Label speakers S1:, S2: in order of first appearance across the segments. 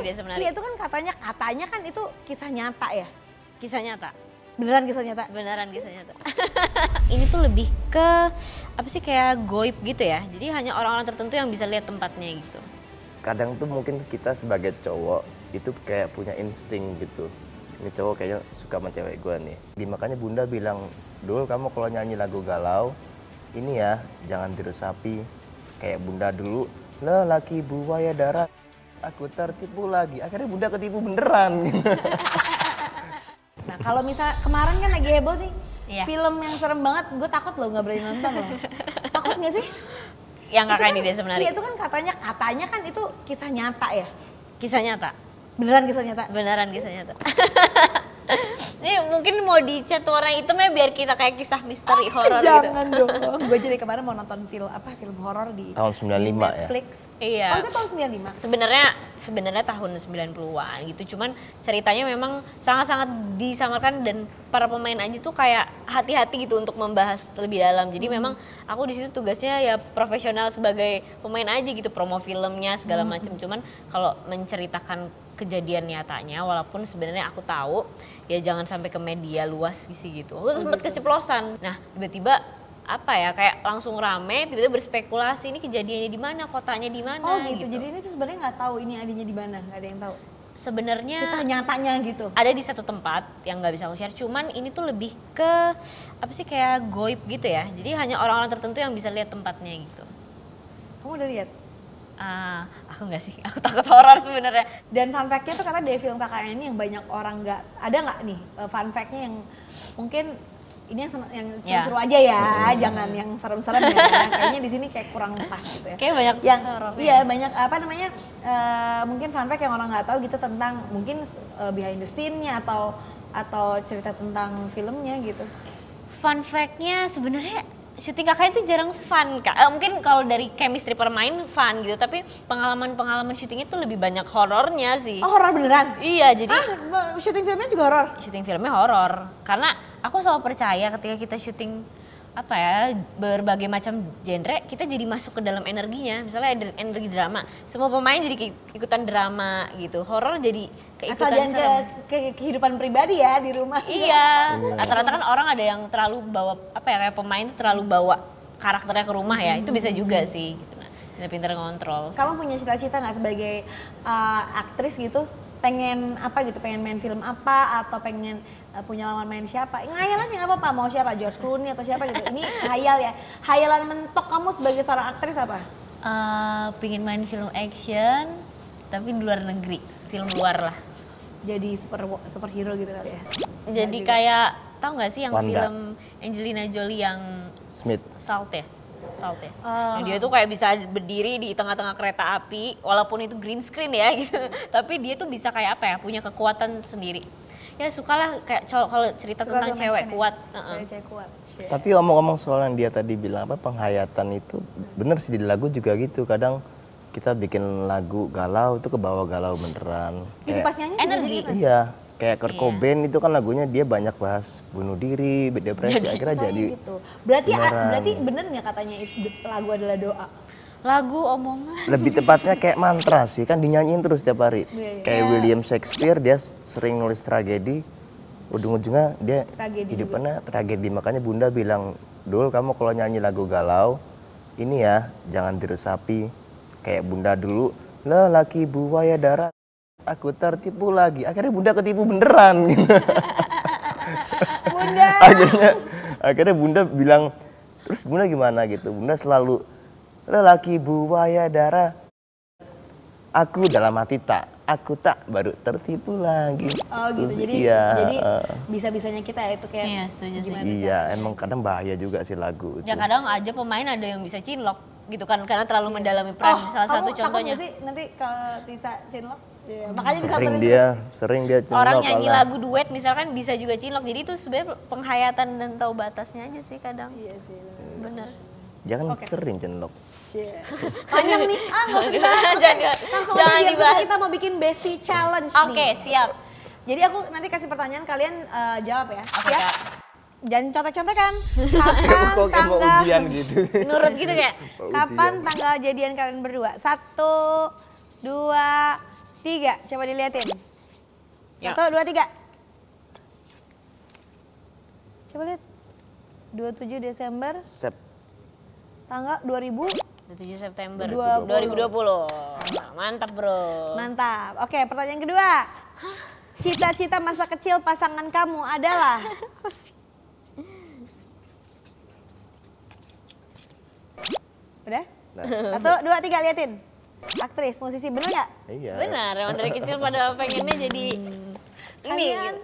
S1: dia sebenarnya.
S2: Iya itu kan katanya kan itu kisah nyata ya?
S1: Kisah nyata.
S2: Beneran kisah nyata?
S1: Beneran kisah nyata. Ini tuh lebih ke apa sih kayak goib gitu ya. Jadi hanya orang-orang tertentu yang bisa lihat tempatnya gitu.
S3: Kadang tuh mungkin kita sebagai cowok itu kayak punya insting gitu. Ini cowok kayaknya suka sama cewek gue nih. Makanya Bunda bilang, Dul kamu kalau nyanyi lagu galau, ini ya jangan diresapi. Kayak Bunda dulu, lelaki buaya darat, aku tertipu lagi. Akhirnya Bunda ketipu beneran.
S2: Nah kalau misalnya kemarin kan lagi heboh nih,
S1: Iya.
S2: film yang serem banget, gue takut loh nggak berani nonton loh. Takut nggak sih?
S1: Yang
S2: Itu
S1: kakak
S2: kan-
S1: ini dia sebenarnya.
S2: Iya itu kan katanya kan itu kisah nyata ya?
S1: Kisah nyata.
S2: Beneran kisah nyata?
S1: Beneran kisah nyata. Ini mungkin mau dicat warna hitam ya biar kita kayak kisah misteri horor gitu.
S2: Jangan dong. Gue jadi kemarin mau nonton film horor di
S3: Tahun 95
S2: di
S3: ya?
S2: Netflix.
S1: Iya.
S2: Oh itu tahun 95?
S1: Sebenarnya tahun 90-an gitu. Cuman ceritanya memang sangat-sangat disamarkan dan para pemain aja tuh kayak hati-hati gitu untuk membahas lebih dalam. Jadi memang aku di situ tugasnya ya profesional sebagai pemain aja gitu, promo filmnya segala macam. Cuman kalau menceritakan kejadian nyatanya walaupun sebenarnya aku tahu ya jangan sampai ke media luas sih gitu. Aku tuh sempat keceplosan. Nah, tiba-tiba apa ya kayak langsung rame tiba-tiba berspekulasi ini kejadiannya di mana, kotanya di mana
S2: Oh gitu. Jadi ini tuh sebenarnya nggak tahu ini adanya di mana, nggak ada yang tahu.
S1: Sebenarnya
S2: Kisah nyatanya gitu.
S1: ada di satu tempat yang nggak bisa aku share, cuman ini tuh lebih ke apa sih kayak goib gitu ya. Jadi hanya orang-orang tertentu yang bisa lihat tempatnya gitu.
S2: Kamu udah lihat?
S1: Aku nggak sih, aku takut horor sebenarnya.
S2: Dan fun fact-nya tuh kata dari film KKN ini yang banyak orang nggak, ada nggak nih fun fact-nya yang mungkin ini yang
S1: Ya.
S2: seru aja ya, jangan yang serem-serem ya. Kayaknya di sini kayak kurang pas gitu ya.
S1: Kayak banyak
S2: yang
S1: horornya.
S2: iya banyak apa namanya mungkin fun fact yang orang nggak tahu gitu tentang mungkin behind the scene-nya atau cerita tentang filmnya gitu.
S1: Fun fact-nya sebenarnya syuting kakak itu jarang fun kak. Mungkin kalau dari chemistry permain fun gitu, tapi pengalaman syutingnya tuh lebih banyak horornya sih.
S2: Oh horor beneran?
S1: Iya, jadi
S2: Syuting filmnya juga horor?
S1: syuting filmnya horor. Karena aku selalu percaya ketika kita syuting apa ya berbagai macam genre, kita jadi masuk ke dalam energinya. Misalnya ada energi drama, semua pemain jadi ikutan drama gitu. Horor jadi
S2: Asal
S1: keikutan
S2: jangan
S1: serem.
S2: ke kehidupan pribadi ya di rumah.
S1: Iya, rata-rata kan orang ada yang terlalu bawa apa ya kayak pemain tuh terlalu bawa karakternya ke rumah ya, itu bisa juga sih gitu. Nah, bisa pintar ngontrol.
S2: Kamu punya cita-cita nggak sebagai aktris gitu? Pengen apa gitu? Pengen main film apa? Atau pengen punya lawan main siapa? Ngayal aja nggak apa-apa. Mau siapa? George Clooney atau siapa gitu? Ini hayal ya. Hayalan mentok kamu sebagai seorang aktris apa?
S1: Pingin main film action, tapi di luar negeri, film luar lah.
S2: Jadi superhero gitu kali ya?
S1: Jadi kayak tahu nggak sih yang
S3: Wanda.
S1: film Angelina Jolie yang
S3: Smith.
S1: Salt ya? Yang dia tuh kayak bisa berdiri di tengah-tengah kereta api walaupun itu green screen ya gitu. Tapi dia tuh bisa kayak apa ya, punya kekuatan sendiri. Ya sukalah kayak kalau cerita
S2: Suka
S1: tentang
S2: film
S1: cewek
S2: action ya?
S1: kuat.
S2: Cewek-cewek kuat. Shit.
S3: Tapi ngomong-ngomong soal yang dia tadi bilang apa penghayatan itu bener sih di lagu juga gitu. Kadang kita bikin lagu galau itu ke bawah galau beneran.
S2: Itu pas nyanyi
S1: energi.
S2: juga gitu?
S3: Iya, kayak Kurt Cobain itu kan lagunya dia banyak bahas bunuh diri, depresi, akhirnya jadi
S2: gitu. Berarti
S3: beneran.
S2: bener nggak katanya lagu adalah doa?
S1: Lagu omongan.
S3: lebih tepatnya kayak mantra sih, kan dinyanyiin terus tiap hari.
S2: Iya.
S3: Kayak William Shakespeare dia sering nulis tragedi, ujung-ujungnya dia
S2: Tragedi
S3: hidupannya tragedi. Makanya Bunda bilang, Dul kamu kalau nyanyi lagu galau, ini ya jangan diresapi. Kayak Bunda dulu, lelaki buaya darat, aku tertipu lagi. Akhirnya Bunda ketipu beneran. Gitu.
S2: Bunda.
S3: akhirnya Bunda bilang, terus Bunda gimana gitu? Bunda selalu lelaki buaya darat, aku dalam hati tak, aku tak, baru tertipu lagi.
S2: Oh gitu,
S3: Terus,
S2: jadi
S3: iya,
S2: bisa-bisanya kita itu kayak
S1: Iya, setuju,
S2: gimana
S3: iya, emang kadang bahaya juga sih lagu itu.
S1: Ya kadang aja pemain ada yang bisa cinlok gitu kan karena terlalu mendalami peran. Salah satu
S2: kamu takut
S1: contohnya.
S2: nggak sih nanti kalau Tisa cinlok? Makanya
S3: Sering dia cinlok.
S1: Orang nyanyi
S3: malah.
S1: lagu duet misalkan bisa juga cinlok. Jadi itu sebenarnya penghayatan dan tahu batasnya aja sih kadang.
S2: Iya sih.
S1: Bener.
S3: Jangan sering cinlok.
S2: Panjang nih, nggak usah dibahas. Langsung
S1: Jangan
S2: aja, biar
S1: dibahas.
S2: kita mau bikin bestie challenge
S1: Oke,
S2: nih.
S1: siap.
S2: Jadi aku nanti kasih pertanyaan, kalian jawab ya.
S1: Oke,
S2: Siap?
S1: Kak.
S2: Jangan contek-contekan. Kapan
S3: Kok kayak mau
S2: tanggal
S3: ujian gitu.
S1: Nurut gitu kayak.
S2: Kapan tanggal jadian kalian berdua? 1, 2, 3. 3, coba diliatin.
S1: Ya.
S2: 1, 2, 3. Coba lihat. 27 Desember tanggal 2000.
S1: 7 September
S2: 2020.
S1: 2020. Mantap bro.
S2: Mantap. Oke, pertanyaan kedua. Cita-cita masa kecil pasangan kamu adalah? Udah?
S3: Nah.
S2: 1, 2, 3, liatin. Aktris, musisi, bener nggak?
S3: Iya.
S1: Benar, emang dari kecil pada pengennya jadi ini.
S2: Kalian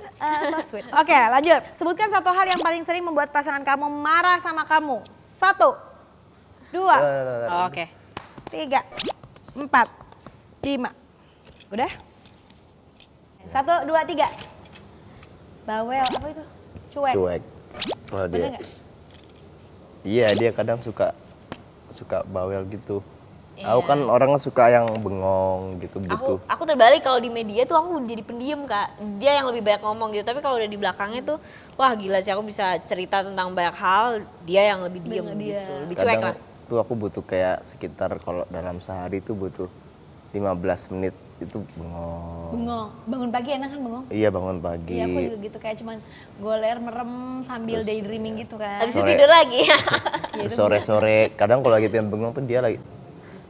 S2: so sweet. Oke, lanjut. Sebutkan satu hal yang paling sering membuat pasangan kamu marah sama kamu. 1, 2,
S1: Oh, Oke.
S2: 3, 4, 5. Udah? 1, 2, 3. Bawel, apa itu? Cuek.
S3: Cuek. Kalau
S2: Bener
S3: dia.
S2: nggak?
S3: Iya, dia kadang suka bawel gitu.
S1: Iya.
S3: Aku kan orangnya suka yang bengong gitu.
S1: Aku terbalik kalau di media tuh aku jadi pendiam Kak. Dia yang lebih banyak ngomong gitu. Tapi kalau udah di belakangnya tuh, wah gila sih aku bisa cerita tentang banyak hal. Dia yang lebih diem gitu, lebih cuek lah.
S3: Kadang tuh aku butuh kayak sekitar kalau dalam sehari tuh butuh 15 menit itu bengong.
S2: Bengong. Bangun pagi enak kan bengong?
S3: Iya, bangun pagi.
S2: Iya, aku juga gitu kayak cuman goler merem sambil daydreaming gitu kan.
S1: Habis itu
S3: Sore.
S1: tidur lagi.
S3: Terus sore-sore kadang kalau lagi pengen bengong tuh dia lagi,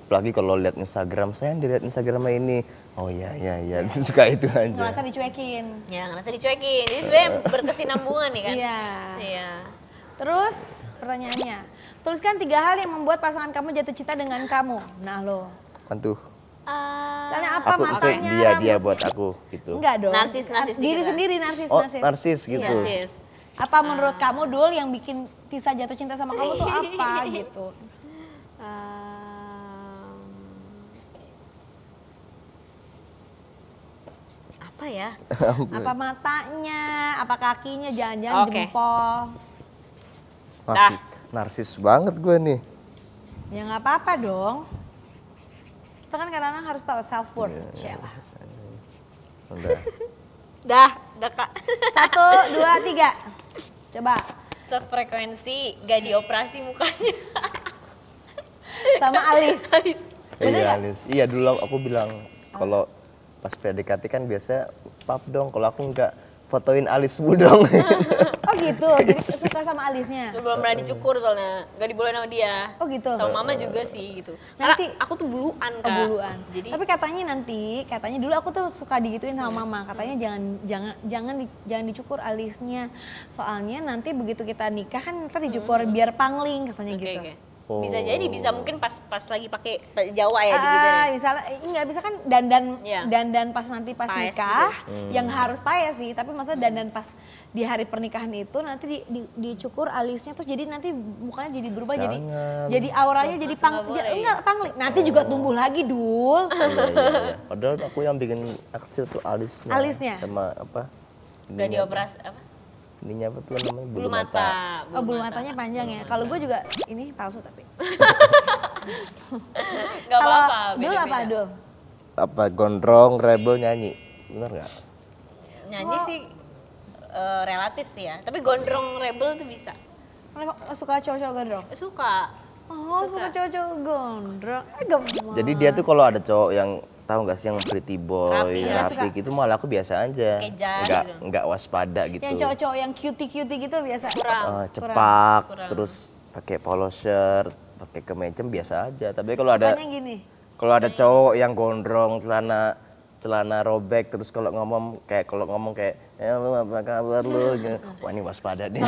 S3: apalagi kalau lihat Instagram, sayang dilihat Instagramnya ini, oh iya suka itu aja.
S2: Ngerasa dicuekin.
S1: Ya ngerasa dicuekin. Jadi sebenarnya berkesinambungan nih kan.
S2: Iya.
S1: Iya.
S2: Terus pertanyaannya, tuliskan 3 hal yang membuat pasangan kamu jatuh cinta dengan kamu. Nah lo,
S3: Aduh,
S2: misalnya apa
S3: aku
S2: matanya?
S3: dia buat aku gitu.
S2: Enggak dong.
S1: Narsis
S2: Diri
S1: gitu kan?
S2: sendiri narsis.
S3: Oh, narsis gitu.
S1: Iya sis.
S2: Apa menurut kamu Dul yang bikin Tisa jatuh cinta sama kamu tuh apa gitu?
S1: Apa ya?
S2: Apa matanya, apa kakinya, jangan-jangan
S1: Oke.
S2: jempol.
S3: Narsis banget gue nih.
S2: Ya nggak apa-apa dong. Kita kan kadang-kadang harus tahu self worth. Cialah.
S3: Udah.
S1: Dah Kak.
S2: 1, 2, 3. Coba.
S1: Sefrekuensi, gak dioperasi mukanya.
S2: Sama alis. Bener
S3: Iya,
S2: nggak?
S3: Alis. Iya, dulu aku bilang kalau pas PDKT kan biasa pap dong, kalau aku enggak fotoin alismu dong.
S2: Oh gitu, jadi suka sama alisnya.
S1: Belum pernah dicukur soalnya, gak dibolehin sama dia.
S2: Oh gitu.
S1: Sama mama juga sih gitu.
S2: Nanti-
S1: Karena aku tuh buluan Kak.
S2: Kebuluan.
S1: Jadi
S2: Tapi katanya dulu aku tuh suka digituin sama mama. Katanya jangan dicukur alisnya. Soalnya nanti begitu kita nikah kan ntar dicukur biar pangling katanya
S1: oke
S2: gitu.
S1: oke. Bisa jadi, bisa mungkin pas lagi pakai Jawa ya gitu.
S2: Misalnya enggak bisa kan dandan
S1: Iya.
S2: dandan pas nanti pas
S1: Paes
S2: nikah
S1: gitu.
S2: yang harus paes sih, tapi maksudnya dandan pas di hari pernikahan itu nanti dicukur alisnya terus jadi nanti mukanya jadi berubah
S3: Jangan.
S2: jadi auranya jadi
S1: masa nggak boleh
S2: enggak pangling. Nanti juga tumbuh lagi, Dul.
S3: Iya. Padahal aku yang bikin aksi tuh alisnya.
S2: Alisnya?
S3: Sama apa?
S1: Gak dioperasi apa?
S3: Ininya apa tuh namanya?
S1: Bulu mata.
S2: Oh, bulu matanya panjang ya. Kalau gue juga ini palsu tapi.
S1: Gak
S2: Kalau
S1: apa-apa,
S2: Dul apa
S1: beda-beda.
S2: Dul?
S3: Apa gondrong, rebel, nyanyi. Bener nggak?
S1: Nyanyi sih relatif sih ya. Tapi gondrong rebel tuh bisa.
S2: Kenapa suka cowok-cowok gondrong?
S1: Suka.
S2: Oh, suka cowok-cowok gondrong. Gemes.
S3: Jadi dia tuh kalau ada cowok yang tahu nggak sih yang pretty boy,
S1: Rapi,
S3: rapi gitu, malah aku biasa aja.
S1: Kayak jas
S3: Nggak
S1: gitu.
S3: nggak waspada gitu.
S2: Yang cowok-cowok yang cutie-cutie gitu biasa.
S1: Kurang.
S3: Cepak,
S1: Kurang.
S3: terus pakai polo shirt, pakai kemeja biasa aja. Tapi kalau ada
S2: Sukanya gini.
S3: kalau ada cowok yang gondrong, celana robek, terus kalau ngomong kayak lu apa kabar lu gitu. Wah, ini waspada nih.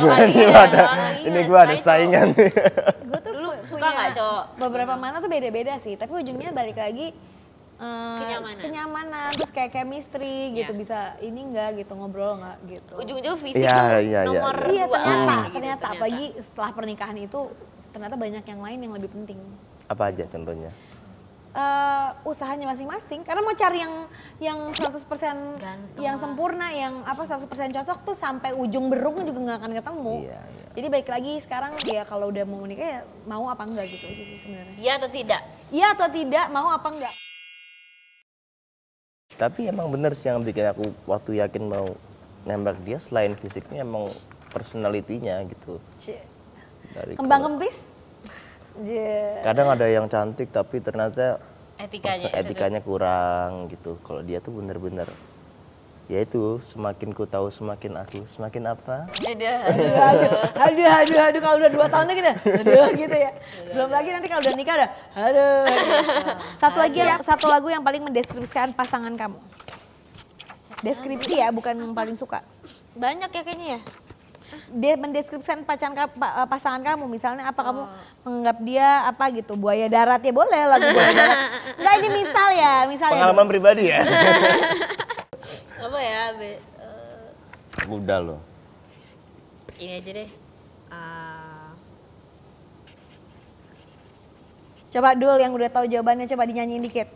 S3: Ini gua ada saingan.
S2: Gue tuh
S1: Dulu suka nggak cowok?
S2: Beberapa mana tuh beda-beda sih, tapi ujungnya balik lagi
S1: Kenyamanan.
S2: terus kayak chemistry gitu,
S1: Iya.
S2: bisa ini enggak gitu, ngobrol enggak gitu.
S1: Ujung-ujung fisik
S3: Iya,
S1: tuh
S3: iya, iya,
S1: nomor
S3: iya.
S2: Iya,
S1: dua.
S2: ternyata
S1: Gitu,
S2: apalagi setelah pernikahan itu ternyata banyak yang lain yang lebih penting.
S3: Apa aja contohnya?
S2: Usahanya masing-masing, karena mau cari yang 100%
S1: Ganteng
S2: yang
S1: lah.
S2: sempurna, yang 100% cocok tuh sampai ujung berung juga nggak akan ketemu.
S3: Iya, iya.
S2: Jadi balik lagi sekarang ya kalau udah mau menikah ya mau apa enggak gitu aja sih sebenarnya.
S1: Iya atau tidak?
S2: Iya atau tidak, mau apa enggak?
S3: Tapi emang bener sih yang bikin aku waktu yakin mau nembak dia, selain fisiknya emang personalitinya gitu. Dari
S2: Kembang kempis?
S3: kadang ada yang cantik tapi ternyata etikanya kurang gitu. Kalau dia tuh bener-bener ya itu, semakin ku tahu semakin aku semakin apa?
S2: Aduh, kalau udah 2 tahun tuh gitu, aduh gitu ya. Belum lagi nanti kalau udah nikah udah, aduh. Satu lagu yang paling mendeskripsikan pasangan kamu. Deskripsi ya, bukan yang paling suka.
S1: Banyak ya kayaknya ya.
S2: Dia mendeskripsikan pasangan kamu, misalnya apa kamu menganggap dia apa gitu, buaya darat ya boleh lagu buaya darat. Enggak, ini misalnya.
S3: Pengalaman pribadi ya.
S1: Apa ya,
S3: Udah loh.
S1: ini aja deh.
S2: Coba Dul yang udah tahu jawabannya coba dinyanyiin dikit.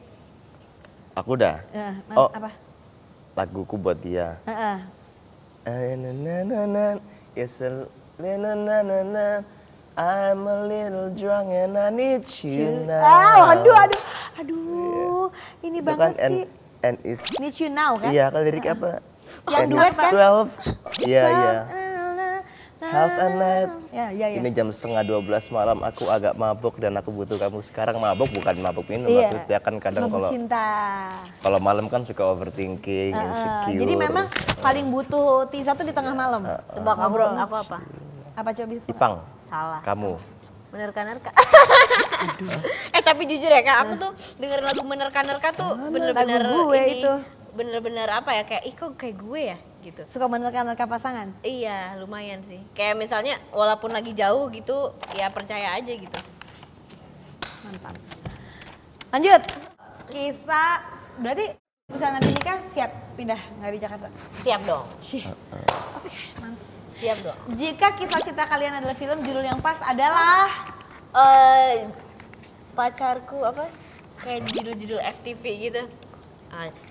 S3: Aku udah.
S2: Oh. Apa?
S3: Laguku buat dia. Yes, I'm a little drunk and I need you now.
S2: Aduh, ini
S3: Itu
S2: banget
S3: kan,
S2: sih.
S3: and it's
S2: Need you now kan?
S3: Iya, kan lirik apa?
S2: Yang
S3: And
S2: duet
S3: it's
S2: kan?
S3: 12. Iya. Half a night.
S2: Ya.
S3: Ini jam 11:30 malam, aku agak mabuk dan aku butuh kamu sekarang. Mabuk bukan mabuk minum,
S2: Iya.
S3: maksudnya kan kadang
S2: Mabuk
S3: kalau
S2: cinta.
S3: malam kan suka overthinking, insecure.
S2: Jadi memang paling butuh Tisa tuh di tengah malam.
S1: Tebak
S2: Ngobrol.
S1: aku apa?
S2: Apa coba bisa?
S3: Ipang,
S1: Salah.
S3: kamu.
S1: Menerka-nerka. Tapi jujur ya Kak, aku tuh dengerin lagu menerka-nerka tuh bener-bener
S2: lagu gue
S1: ini.
S2: itu.
S1: Bener-bener apa ya, kayak ih kok kayak gue ya gitu.
S2: Suka menerka-nerka pasangan.
S1: Iya lumayan sih. Kayak misalnya walaupun lagi jauh gitu ya percaya aja gitu.
S2: Mantap. Lanjut. Kisah, berarti bisa nanti nikah siap pindah nggak di Jakarta?
S1: Siap dong.
S2: Oke, mantap.
S1: Siap dong.
S2: Jika kisah cinta kalian adalah film, judul yang pas adalah
S1: Pacarku apa? Kayak judul-judul FTV gitu.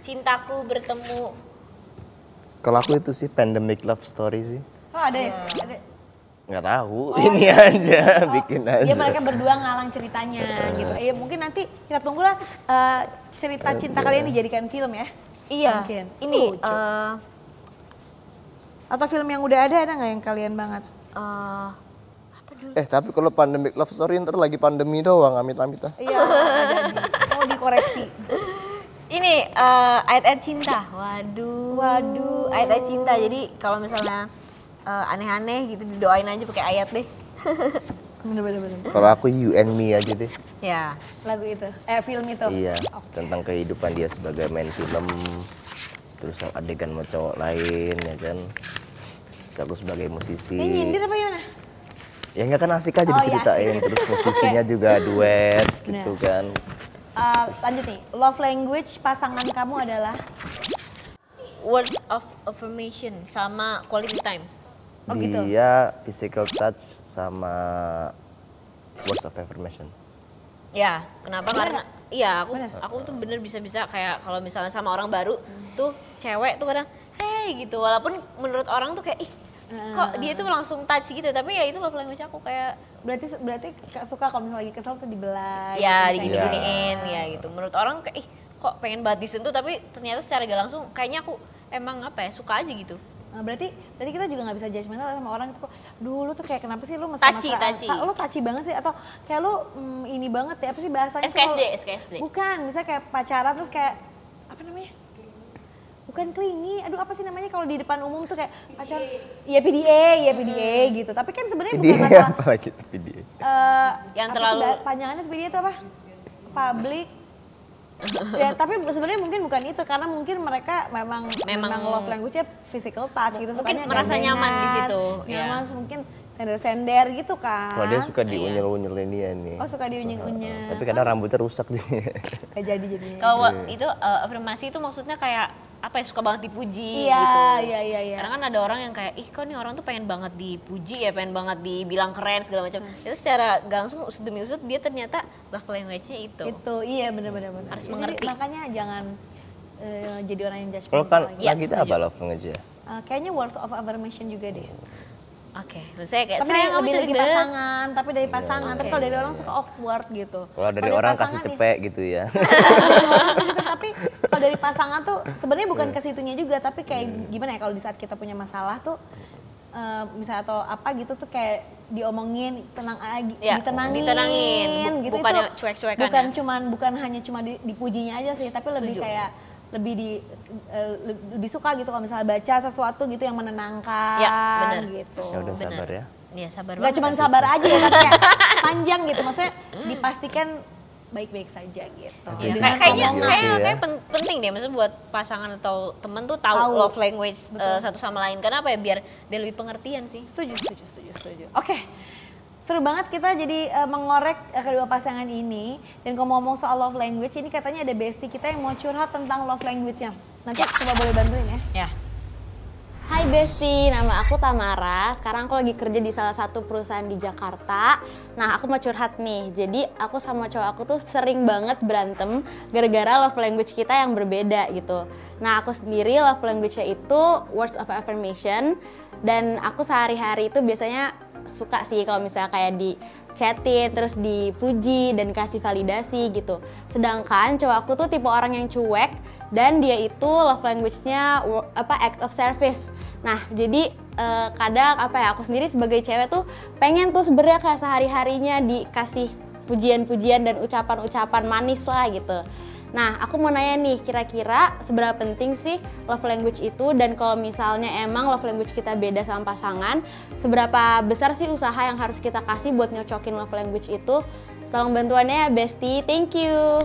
S1: Cintaku bertemu.
S3: Kalau aku itu sih pandemic love story sih.
S2: Oh ada ya? Ada.
S3: Nggak tahu, ini aja, bikin aja.
S2: Dia mereka berdua ngalang ceritanya gitu. Ya mungkin nanti kita tunggulah cerita cinta kalian dijadikan film ya.
S1: Iya.
S2: Mungkin.
S1: Ini
S2: Lucu. Atau film yang udah ada nggak yang kalian banget?
S3: Tapi kalau pandemic love story ntar lagi pandemi doang, amit-amit ah.
S2: Iya, nggak jadi. Mau dikoreksi.
S1: Ini ayat-ayat cinta. Waduh. Ayat-ayat cinta. Jadi kalau misalnya aneh-aneh gitu didoain aja pakai ayat deh.
S2: Bener.
S3: Kalau aku you and me aja deh.
S1: Ya.
S2: Lagu itu, film itu.
S3: Iya, tentang kehidupan dia sebagai main film. Terus adegan sama cowok lain ya kan. Terus aku sebagai musisi.
S2: Ini nyindir apa gimana?
S3: Ya nggak kan asik aja
S2: Oh, iya,
S3: diceritain.
S2: asik.
S3: Terus musisinya juga duet gitu kan.
S2: Lanjut nih, love language pasangan kamu adalah?
S1: Words of affirmation sama quality time.
S2: Oh, gitu.
S3: Dia physical touch sama words of affirmation.
S1: Ya, kenapa? Karena iya
S2: Bener.
S1: aku tuh bener bisa-bisa kayak kalau misalnya sama orang baru tuh cewek tuh kadang hey gitu, walaupun menurut orang tuh kayak ih kok dia tuh langsung touch gitu, tapi ya itu love language aku kayak
S2: Berarti Kak suka kalau misalnya lagi kesel tuh dibelai.
S1: ya
S2: gitu,
S1: digini-giniin ya gitu. Menurut orang kayak ih kok pengen banget disentuh, tapi ternyata secara gak langsung kayaknya aku emang apa ya suka aja gitu.
S2: Nah, berarti kita juga nggak bisa judgmental sama orang itu kok. Dulu tuh kayak kenapa sih lu
S1: Touchy.
S2: Lu touchy banget sih atau kayak lu ini banget ya apa sih bahasanya?
S1: SKSD.
S2: Bukan, misalnya kayak pacaran terus kayak apa namanya? Bukan clingy, aduh apa sih namanya kalau di depan umum tuh kayak pacar, ya PDA gitu. Tapi kan sebenarnya bukan
S3: PDA
S2: masalah.
S3: apa lagi tuh PDA?
S1: Yang
S2: apa
S1: terlalu
S2: sih, panjangannya PDA itu apa? Public. Ya tapi sebenarnya mungkin bukan itu karena mungkin mereka memang love language-nya physical touch gitu.
S1: Mungkin
S2: sukanya
S1: merasa
S2: gandengan,
S1: nyaman di situ,
S2: nyaman terus mungkin sender-sender gitu kan.
S3: Kalau dia suka diunyel-unyelin dia nih.
S2: Oh suka diunyeng-unyeng.
S3: Tapi kadang rambutnya rusak dia.
S2: Gak jadi jadinya.
S1: kalau itu afirmasi itu maksudnya kayak apa ya, suka banget dipuji
S2: Iya,
S1: gitu.
S2: iya.
S1: Karena kan ada orang yang kayak ih kok nih orang tuh pengen banget dipuji ya, pengen banget dibilang keren segala macam. Itu secara gak langsung usut demi usut dia ternyata love language-nya itu.
S2: Itu iya benar.
S1: Harus
S2: Jadi,
S1: mengerti.
S2: Makanya jangan jadi orang yang judgmental.
S3: Kalau kan
S1: Ya,
S3: lagi
S1: setuju.
S3: apa love language ya?
S2: Kayaknya words of affirmation juga deh.
S1: Oke, terus saya kayak
S2: Tapi
S1: sayang kamu
S2: lebih dari
S1: cantik deh.
S2: pasangan, tapi dari pasangan. Tapi kalau dari orang suka awkward gitu.
S3: Kalau dari orang kasih
S2: pasangan nih,
S3: cepek gitu ya.
S2: gitu, tapi kalau dari pasangan tuh sebenarnya bukan ke situnya juga, tapi kayak gimana ya kalau di saat kita punya masalah tuh misalnya atau apa gitu tuh kayak diomongin
S1: Ya, ditenangin.
S2: gitu,
S1: Bukannya
S2: itu
S1: cuek-cuekan
S2: bukan hanya cuma dipujinya aja sih, tapi lebih
S1: Setuju.
S2: kayak lebih suka gitu kalau misalnya baca sesuatu gitu yang menenangkan
S1: Ya, bener.
S2: gitu.
S3: Ya udah
S1: Bener.
S3: sabar ya.
S1: Iya, sabar
S2: Gak
S1: banget.
S2: cuma sabar aja ya, tapi kayak panjang gitu, maksudnya dipastikan baik-baik saja gitu.
S1: Ya,
S3: Jadi
S1: kayaknya
S3: ngomong gitu ya.
S1: penting deh, maksudnya buat pasangan atau temen tuh tahu
S2: Tahu.
S1: love language satu sama lain. Karena apa ya, biar lebih pengertian sih.
S2: Setuju. Oke, seru banget kita jadi mengorek kedua pasangan ini. Dan kalau ngomong soal love language, ini katanya ada bestie kita yang mau curhat tentang love language-nya. Nanti coba boleh bantuin ya.
S1: Ya.
S4: Hai Besti, nama aku Tamara. Sekarang aku lagi kerja di salah satu perusahaan di Jakarta. Nah, aku mau curhat nih. Jadi aku sama cowok aku tuh sering banget berantem gara-gara love language kita yang berbeda gitu. Nah, aku sendiri love language-nya itu words of affirmation. Dan aku sehari-hari itu biasanya suka sih kalau misalnya kayak di chatin, terus dipuji dan kasih validasi gitu. Sedangkan cowok aku tuh tipe orang yang cuek dan dia itu love language-nya act of service. Nah, jadi kadang aku sendiri sebagai cewek tuh pengen tuh sebenarnya kayak sehari-harinya dikasih pujian-pujian dan ucapan-ucapan manis lah gitu. Nah, aku mau nanya nih, kira-kira seberapa penting sih love language itu, dan kalau misalnya emang love language kita beda sama pasangan, seberapa besar sih usaha yang harus kita kasih buat nyocokin love language itu? Tolong bantuannya ya Besti, thank you.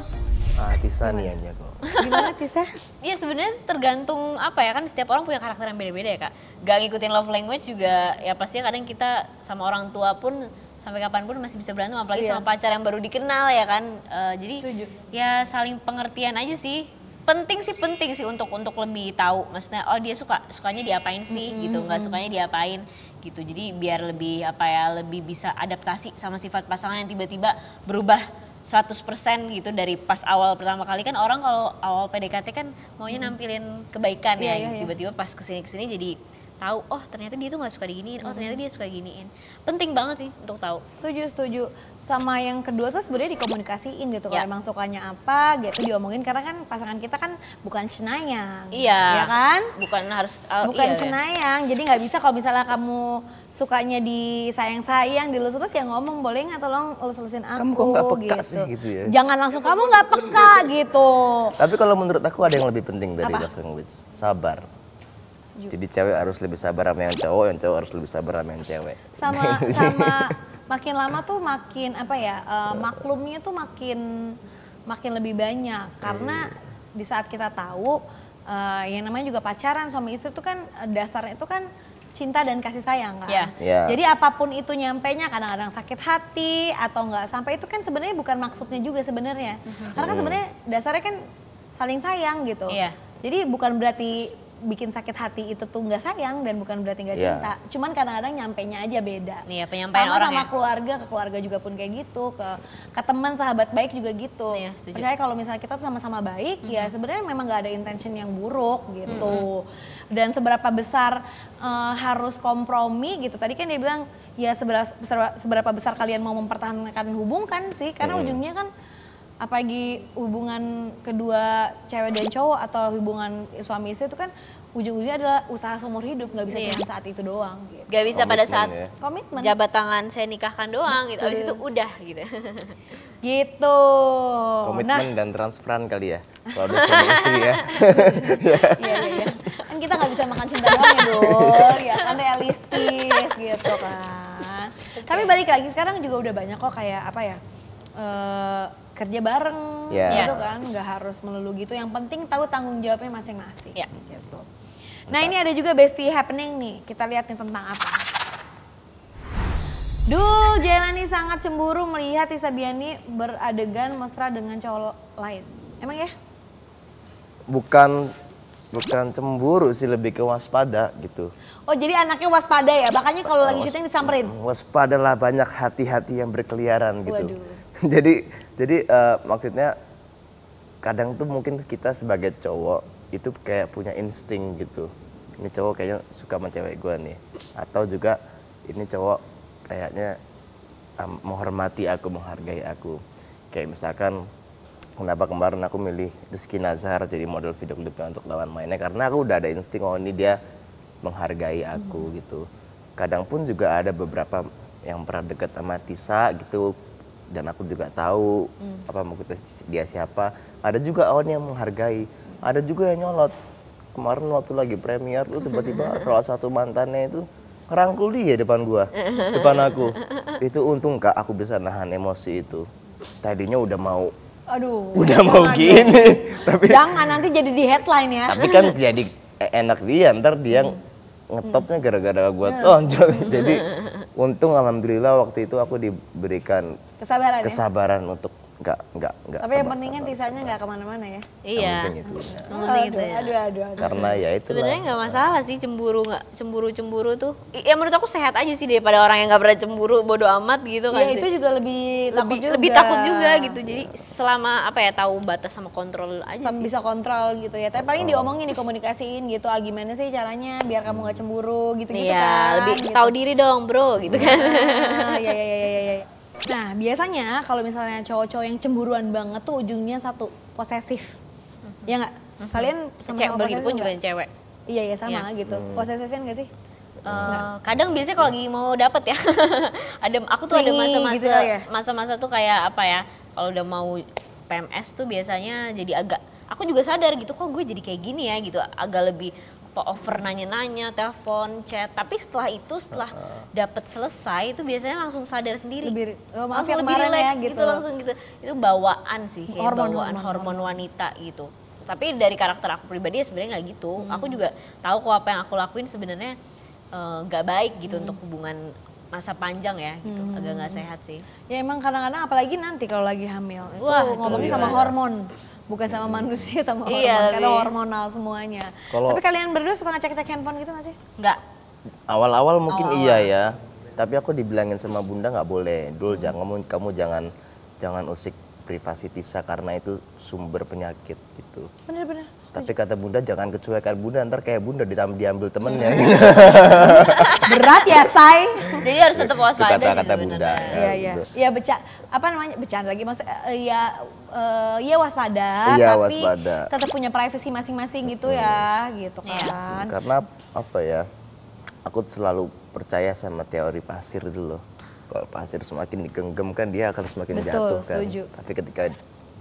S3: Tisa nih yang jago.
S2: Gimana Tisa?
S1: Iya, sebenarnya tergantung apa ya, kan setiap orang punya karakter yang beda-beda ya Kak. Gak ngikutin love language juga ya pastinya kadang kita sama orang tua pun sampai kapanpun masih bisa berantem, apalagi sama pacar yang baru dikenal ya kan. Jadi
S2: Setuju.
S1: ya saling pengertian aja sih. Penting sih untuk lebih tahu, maksudnya oh dia sukanya diapain sih gitu, nggak sukanya diapain gitu. Jadi biar lebih lebih bisa adaptasi sama sifat pasangan yang tiba-tiba berubah 100% gitu dari pas awal pertama kali. Kan orang kalau awal PDKT kan maunya nampilin kebaikan ya,
S2: Iya.
S1: tiba-tiba pas kesini jadi tahu, oh ternyata dia tuh nggak suka diginiin, oh ternyata dia suka giniin. Penting banget sih untuk tahu.
S2: Setuju. Sama yang kedua tuh sebenarnya dikomunikasiin gitu. Kalau
S1: Ya.
S2: emang sukanya apa gitu diomongin, karena kan pasangan kita kan bukan cenayang.
S1: Iya.
S2: Ya kan?
S1: Bukan harus
S2: Bukan
S1: iya.
S2: cenayang. Jadi nggak bisa kalau misalnya kamu sukanya disayang-sayang, dilus-lus ya ngomong, boleh nggak tolong lus-lusin aku
S3: Kamu kok nggak peka sih gitu ya?
S2: Jangan langsung kamu nggak peka gitu.
S3: Tapi kalau menurut aku ada yang lebih penting dari
S2: Apa?
S3: love language, sabar. Jadi cewek harus lebih sabar sama yang cowok harus lebih sabar sama yang cewek.
S2: Sama makin lama tuh makin maklumnya tuh makin lebih banyak, karena di saat kita tahu yang namanya juga pacaran suami istri tuh kan dasarnya itu kan cinta dan kasih sayang kan.
S1: Iya.
S3: Iya.
S2: Jadi apapun itu nyampainya kadang-kadang sakit hati atau nggak sampai, itu kan sebenarnya bukan maksudnya juga sebenarnya. Karena kan sebenarnya dasarnya kan saling sayang gitu.
S1: Iya.
S2: Jadi bukan berarti bikin sakit hati itu tuh nggak sayang, dan bukan berarti nggak
S3: Iya.
S2: cinta. Cuman kadang-kadang nyampainya aja beda.
S1: Iya, penyampaian
S2: sama
S1: orang
S2: sama
S1: ya.
S2: keluarga, ke keluarga juga pun kayak gitu, ke teman sahabat baik juga gitu.
S1: Iya, setuju.
S2: Percaya kalau misalnya kita tuh sama-sama baik, ya sebenarnya memang nggak ada intention yang buruk gitu. Dan seberapa besar harus kompromi gitu. Tadi kan dia bilang ya seberapa besar kalian mau mempertahankan hubungan sih, karena ujungnya kan apalagi hubungan kedua cewek dan cowok atau hubungan suami istri itu kan ujung-ujungnya adalah usaha seumur hidup, nggak bisa
S1: Iya.
S2: cuma saat itu doang gitu.
S1: Gak bisa pada
S3: Komitmen
S1: saat
S3: ya.
S2: Komitmen
S1: jabat tangan saya nikahkan doang gitu, abis itu udah gitu.
S2: gitu.
S3: Komitmen dan transferan kali ya. Kalau ada suami istri ya.
S2: Iya. Kan kita nggak bisa makan cinta doang ya dong, ya kan realistis gitu kan. Tapi balik lagi sekarang juga udah banyak kok kayak kerja bareng
S3: Iya.
S2: gitu kan, nggak harus melulu gitu. Yang penting tahu tanggung jawabnya masing-masing.
S1: Iya.
S2: Gitu. Nah ini ada juga bestie happening nih, kita lihat nih tentang apa. Dul Jailani sangat cemburu melihat Tisa Biani beradegan mesra dengan cowok lain. Emang ya?
S3: Bukan cemburu sih, lebih ke waspada gitu.
S2: Oh jadi anaknya waspada ya, makanya kalau lagi syuting disamperin.
S3: Waspadalah, banyak hati-hati yang berkeliaran gitu.
S2: Waduh.
S3: jadi maksudnya kadang tuh mungkin kita sebagai cowok itu kayak punya insting gitu. Ini cowok kayaknya suka sama cewek gue nih. Atau juga ini cowok kayaknya menghormati aku, menghargai aku. Kayak misalkan kenapa kemarin aku milih Rizky Nazar jadi model video klipnya untuk Lawan Mainnya, karena aku udah ada insting, oh ini dia menghargai aku gitu. kadang pun juga ada beberapa yang pernah dekat sama Tisa gitu, dan aku juga tahu apa maksud dia siapa. Ada juga orang yang menghargai, ada juga yang nyolot. Kemarin waktu lagi premier tuh tiba-tiba salah satu mantannya itu ngerangkul dia depan gua, depan aku. Itu untung Kak aku bisa nahan emosi itu. Tadinya udah mau gini, tapi
S2: Jangan nanti jadi di headline ya.
S3: tapi kan jadi enak dia, ntar dia ngetopnya gara-gara gua tonjol. Jadi untung alhamdulillah waktu itu aku diberikan
S2: Kesabaran ya.
S3: kesabaran untuk nggak
S2: Tapi yang penting kan Tisanya nggak kemana-mana ya.
S1: Iya.
S3: Penting itu.
S1: Yang penting itu ya.
S2: Aduh.
S3: Karena ya itu
S1: Sebenarnya nggak masalah sih cemburu tuh. Ya menurut aku sehat aja sih daripada orang yang nggak pernah cemburu bodo amat gitu kan.
S2: Iya itu juga lebih
S1: takut juga gitu. Jadi selama apa ya tahu batas sama kontrol aja
S2: sama
S1: sih.
S2: bisa kontrol gitu ya. Tapi paling diomongin, dikomunikasiin gitu. Ah gimana sih caranya biar kamu nggak cemburu gitu-gitu
S1: Iya,
S2: kan.
S1: lebih
S2: gitu.
S1: tahu diri dong, Bro, gitu kan.
S2: Iya. Nah biasanya kalau misalnya cowok-cowok yang cemburuan banget tuh ujungnya satu, posesif. Ya nggak? Kalian sama-sama
S1: Begitu pun
S2: posesif
S1: juga
S2: nggak?
S1: yang cewek.
S2: Iya sama gitu. Posesifin nggak sih?
S1: Kadang biasanya kalau lagi mau dapet ya, aku tuh ada
S2: Clingy
S1: masa-masa
S2: gitu ya?
S1: masa-masa tuh kayak apa ya, kalau udah mau PMS tuh biasanya jadi agak, aku juga sadar gitu kok gue jadi kayak gini ya gitu, agak lebih over nanya-nanya, telepon, chat. Tapi setelah dapet selesai itu biasanya langsung sadar sendiri,
S2: maaf
S1: langsung
S2: yang
S1: lebih
S2: kemarin
S1: relax
S2: ya,
S1: gitu,
S2: gitu.
S1: langsung gitu. Itu bawaan sih, kayak hormon wanita gitu. Tapi dari karakter aku pribadi ya sebenarnya nggak gitu. Aku juga tahu kok apa yang aku lakuin sebenarnya nggak baik gitu untuk hubungan masa panjang ya gitu, agak nggak sehat sih.
S2: Ya emang kadang-kadang apalagi nanti kalau lagi hamil.
S1: Wah,
S2: Itu ngomongnya
S3: itu
S2: sama
S3: iya.
S2: hormon, bukan sama manusia, sama hormon.
S1: Iya,
S2: Karena
S1: lebih.
S2: hormonal semuanya.
S3: Kalau-
S2: Tapi kalian berdua suka ngecek-ngecek handphone gitu gak sih?
S1: Nggak.
S3: awal-awal mungkin iya ya, tapi aku dibilangin sama bunda nggak boleh. Dul, kamu jangan usik privasi Tisa karena itu sumber penyakit gitu.
S2: Bener-bener.
S3: Tapi kata bunda jangan kecuekan bunda, ntar kayak bunda diambil temennya.
S2: Berat ya, Say.
S1: Jadi harus tetap
S3: Itu
S1: waspada sih
S3: kata bunda.
S1: sebenarnya.
S2: Iya. Iya apa namanya? Bercanda lagi maksudnya ya waspada,
S3: Iya,
S2: tapi
S3: waspada.
S2: tetap punya privacy masing-masing gitu ya, gitu
S1: Iya.
S2: kan.
S3: Karena apa ya? Aku selalu percaya sama teori pasir dulu. Kalau pasir semakin digenggam kan dia akan semakin
S2: Betul,
S3: jatuh kan.
S2: setuju.
S3: Tapi ketika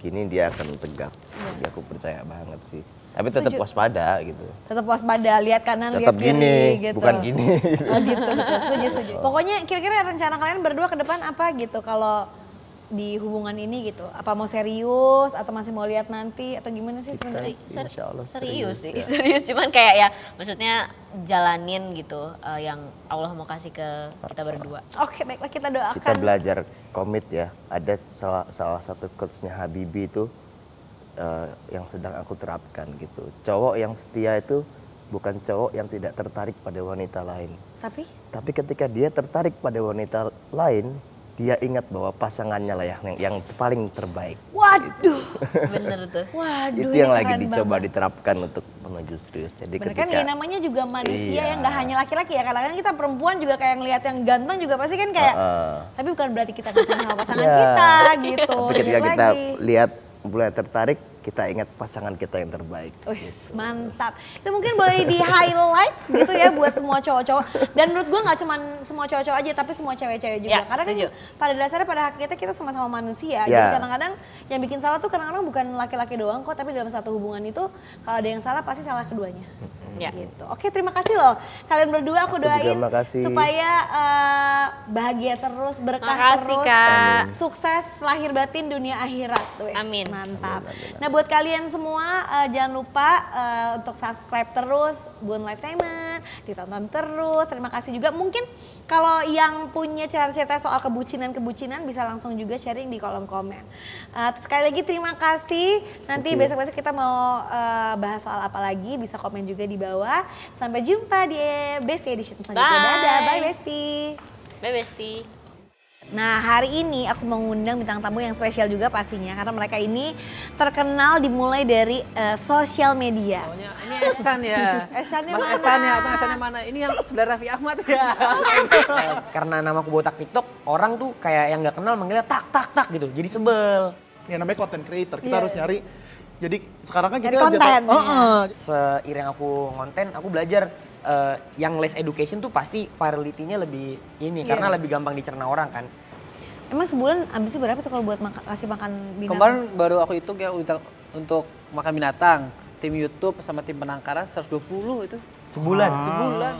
S3: gini dia akan tegak. Jadi aku percaya banget sih. Tapi tetap waspada gitu.
S2: Tetap waspada, lihat kanan,
S3: Tetap
S2: lihat kiri
S3: gini,
S2: gitu.
S3: bukan gini.
S2: Oh gitu, setuju. Pokoknya kira-kira rencana kalian berdua ke depan apa gitu kalau di hubungan ini gitu? Apa mau serius atau masih mau lihat nanti atau gimana sih sebenarnya?
S3: Insya Allah
S1: Serius sih,
S3: ya.
S1: serius. Cuman kayak ya maksudnya jalanin gitu yang Allah mau kasih ke kita berdua.
S2: Oke, baiklah kita doakan.
S3: Kita belajar komit ya. Ada salah satu quotes-nya Habibie itu yang sedang aku terapkan gitu. Cowok yang setia itu bukan cowok yang tidak tertarik pada wanita lain. Tapi ketika dia tertarik pada wanita lain, dia ingat bahwa pasangannya lah yang paling terbaik.
S2: Waduh.
S1: Bener tuh.
S2: Waduh.
S3: Itu
S2: ini
S3: yang lagi
S2: keren
S3: dicoba
S2: banget.
S3: diterapkan untuk menuju serius. Jadi
S2: Bener
S3: ketika
S2: kan ya namanya juga manusia
S3: Iya.
S2: yang nggak hanya laki-laki ya. Kadang-kadang kita perempuan juga kayak ngelihat yang ganteng juga pasti kan kayak. Tapi bukan berarti kita nggak sama pasangan
S3: Iya.
S2: kita gitu.
S3: Tapi ketika
S2: Lihat
S3: kita
S2: lagi.
S3: lihat mulai tertarik, kita ingat pasangan kita yang terbaik.
S2: Wih, mantap. Itu mungkin boleh di highlights gitu ya buat semua cowok-cowok. Dan menurut gue nggak cuma semua cowok-cowok aja, tapi semua cewek-cewek juga.
S1: Ya,
S2: Karena
S1: setuju.
S2: kan pada dasarnya pada hakikatnya kita sama-sama manusia.
S3: Ya.
S2: Jadi kadang-kadang yang bikin salah tuh kadang-kadang bukan laki-laki doang kok, tapi dalam satu hubungan itu kalau ada yang salah pasti salah keduanya.
S1: Ya.
S2: Gitu. Oke, terima kasih loh. Kalian berdua aku
S3: Aku juga
S2: doain
S3: makasih.
S2: supaya bahagia terus, berkah
S1: Makasih,
S2: terus,
S1: Kak.
S2: sukses lahir batin dunia akhirat. Wes,
S1: Amin.
S2: Mantap. Nah buat kalian semua jangan lupa untuk subscribe terus Bun Lifetimer, ditonton terus. Terima kasih juga. Mungkin kalau yang punya cerita-cerita soal kebucinan bisa langsung juga sharing di kolom komen. Sekali lagi terima kasih. Nanti besok-besok kita mau bahas soal apa lagi, bisa komen juga di bawah. Sampai jumpa di Bestie Edition selanjutnya.
S1: Bye.
S2: Dadah, bye Bestie.
S1: Bye Besti.
S2: Nah hari ini aku mengundang bintang tamu yang spesial juga pastinya karena mereka ini terkenal dimulai dari sosial media.
S5: Pokoknya ini Ehsan ya.
S2: Ehsannya
S5: Mas
S2: mana?
S5: Ehsan ya, atau Ehsannya mana? Ini yang saudara Raffi Ahmad ya.
S6: Karena nama aku botak TikTok, orang tuh kayak yang nggak kenal manggilnya tak gitu, jadi sebel.
S7: Ya namanya content creator, kita
S2: Iya.
S7: harus nyari Jadi sekarang kan
S2: Jadi
S7: kita
S2: konten,
S6: Seiring aku ngonten, aku belajar yang less education tuh pasti virality-nya lebih ini karena lebih gampang dicerna orang kan.
S2: Emang sebulan habisnya berapa tuh kalau buat kasih makan binatang?
S5: Kemarin baru aku hitung ya untuk makan binatang, tim YouTube sama tim penangkaran 120 itu.
S6: Sebulan.
S5: Sebulan.